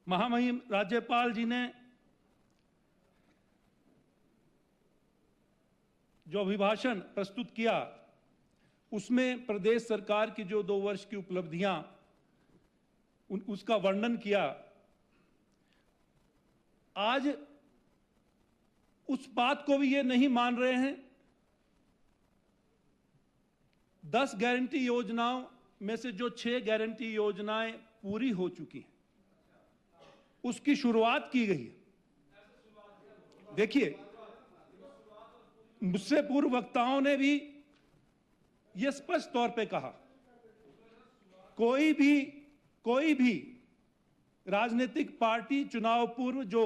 महामहिम राज्यपाल जी ने जो अभिभाषण प्रस्तुत किया उसमें प्रदेश सरकार की जो 2 वर्ष की उपलब्धियां उसका वर्णन किया। आज उस बात को भी ये नहीं मान रहे हैं। 10 गारंटी योजनाओं में से जो 6 गारंटी योजनाएं पूरी हो चुकी हैं, उसकी शुरुआत की गई है। देखिए, मुझसे पूर्व वक्ताओं ने भी यह स्पष्ट तौर पे कहा, कोई भी राजनीतिक पार्टी चुनाव पूर्व जो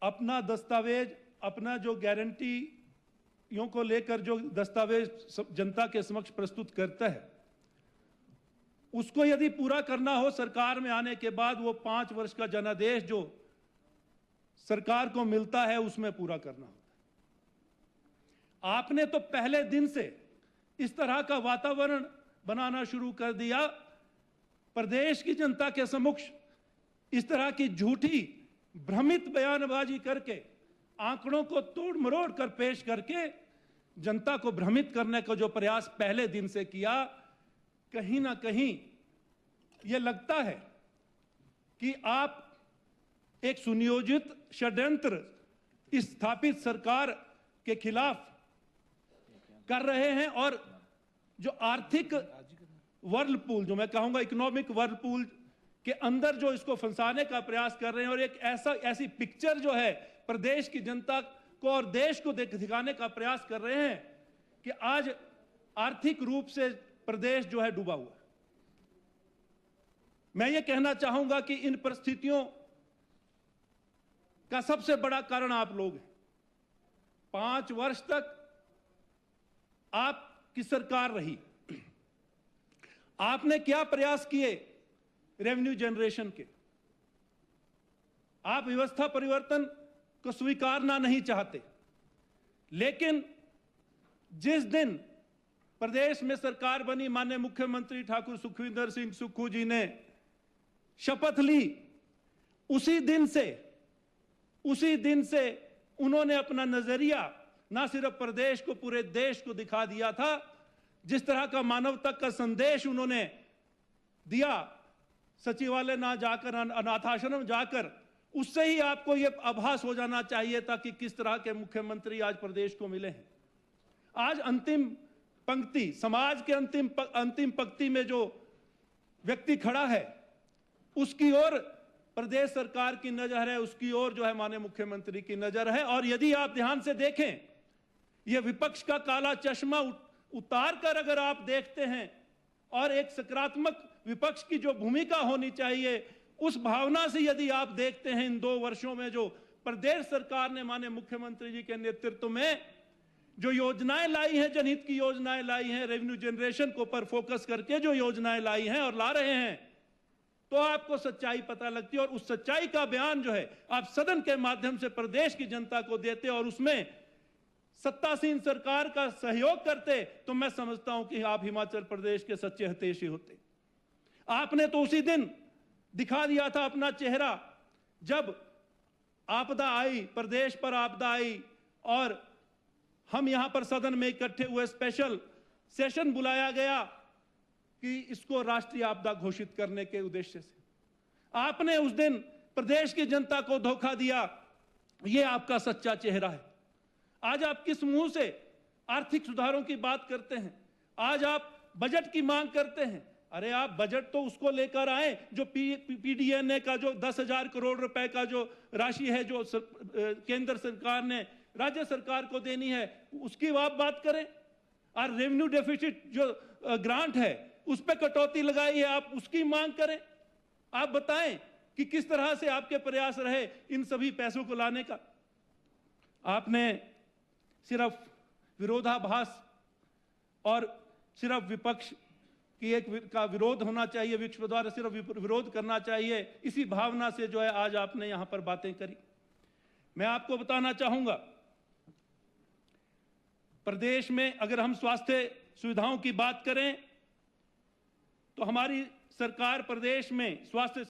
अपना दस्तावेज, अपना जो गारंटियों को लेकर जो दस्तावेज जनता के समक्ष प्रस्तुत करता है, उसको यदि पूरा करना हो सरकार में आने के बाद, वो 5 वर्ष का जनादेश जो सरकार को मिलता है उसमें पूरा करना होता है। आपने तो पहले दिन से इस तरह का वातावरण बनाना शुरू कर दिया, प्रदेश की जनता के समक्ष इस तरह की झूठी भ्रमित बयानबाजी करके, आंकड़ों को तोड़ मरोड़ कर पेश करके जनता को भ्रमित करने का जो प्रयास पहले दिन से किया, कहीं ना कहीं यह लगता है कि आप एक सुनियोजित षड्यंत्र इस स्थापित सरकार के खिलाफ कर रहे हैं, और जो आर्थिक वर्लपूल, जो मैं कहूंगा इकोनॉमिक वर्लपूल के अंदर जो इसको फंसाने का प्रयास कर रहे हैं, और एक ऐसी पिक्चर जो है प्रदेश की जनता को और देश को दिखाने का प्रयास कर रहे हैं कि आज आर्थिक रूप से प्रदेश जो है डूबा हुआ है। मैं ये कहना चाहूंगा कि इन परिस्थितियों का सबसे बड़ा कारण आप लोग हैं। 5 वर्ष तक आपकी सरकार रही, आपने क्या प्रयास किए रेवेन्यू जनरेशन के? आप व्यवस्था परिवर्तन को स्वीकारना नहीं चाहते, लेकिन जिस दिन प्रदेश में सरकार बनी, माननीय मुख्यमंत्री ठाकुर सुखविंदर सिंह सुक्खू जी ने शपथ ली, उसी दिन से उन्होंने अपना नजरिया ना सिर्फ प्रदेश को, पूरे देश को दिखा दिया था। जिस तरह का मानवता का संदेश उन्होंने दिया, सचिवालय ना जाकर, अनाथाश्रम जाकर, उससे ही आपको यह आभास हो जाना चाहिए था कि किस तरह के मुख्यमंत्री आज प्रदेश को मिले हैं। आज अंतिम पंक्ति, समाज के अंतिम पंक्ति में जो व्यक्ति खड़ा है, उसकी ओर प्रदेश सरकार की नजर है, उसकी ओर जो है माननीय मुख्यमंत्री की नजर है। और यदि आप ध्यान से देखें, यह विपक्ष का काला चश्मा उतार कर अगर आप देखते हैं, और एक सकारात्मक विपक्ष की जो भूमिका होनी चाहिए, उस भावना से यदि आप देखते हैं, इन 2 वर्षों में जो प्रदेश सरकार ने माननीय मुख्यमंत्री जी के नेतृत्व में जो योजनाएं लाई हैं, जनहित की योजनाएं लाई हैं, रेवेन्यू जनरेशन को पर फोकस करके जो योजनाएं लाई हैं और ला रहे हैं, तो आपको सच्चाई पता लगती है। और उस सच्चाई का बयान जो है आप सदन के माध्यम से प्रदेश की जनता को देते और उसमें सत्तासीन सरकार का सहयोग करते, तो मैं समझता हूं कि आप हिमाचल प्रदेश के सच्चे हितैषी होते। आपने तो उसी दिन दिखा दिया था अपना चेहरा, जब आपदा आई, प्रदेश पर आपदा आई, और हम यहां पर सदन में इकट्ठे हुए, स्पेशल सेशन बुलाया गया कि इसको राष्ट्रीय आपदा घोषित करने के उद्देश्य से। आपने उस दिन प्रदेश की जनता को धोखा दिया। यह आपका सच्चा चेहरा है। आज आप किस मुंह से आर्थिक सुधारों की बात करते हैं? आज आप बजट की मांग करते हैं। अरे आप बजट तो उसको लेकर आए जो पीडीएनए का जो 10,000 करोड़ रुपए का जो राशि है, जो केंद्र सरकार ने राज्य सरकार को देनी है, उसकी आप बात करें। और रेवेन्यू डेफिसिट जो ग्रांट है, उस पर कटौती लगाई है, आप उसकी मांग करें। आप बताएं कि किस तरह से आपके प्रयास रहे इन सभी पैसों को लाने का। आपने सिर्फ विरोधाभास और सिर्फ विपक्ष की का विरोध होना चाहिए, विपक्ष द्वारा सिर्फ विरोध करना चाहिए, इसी भावना से जो है आज आपने यहां पर बातें करी। मैं आपको बताना चाहूंगा, प्रदेश में अगर हम स्वास्थ्य सुविधाओं की बात करें, तो हमारी सरकार प्रदेश में स्वास्थ्य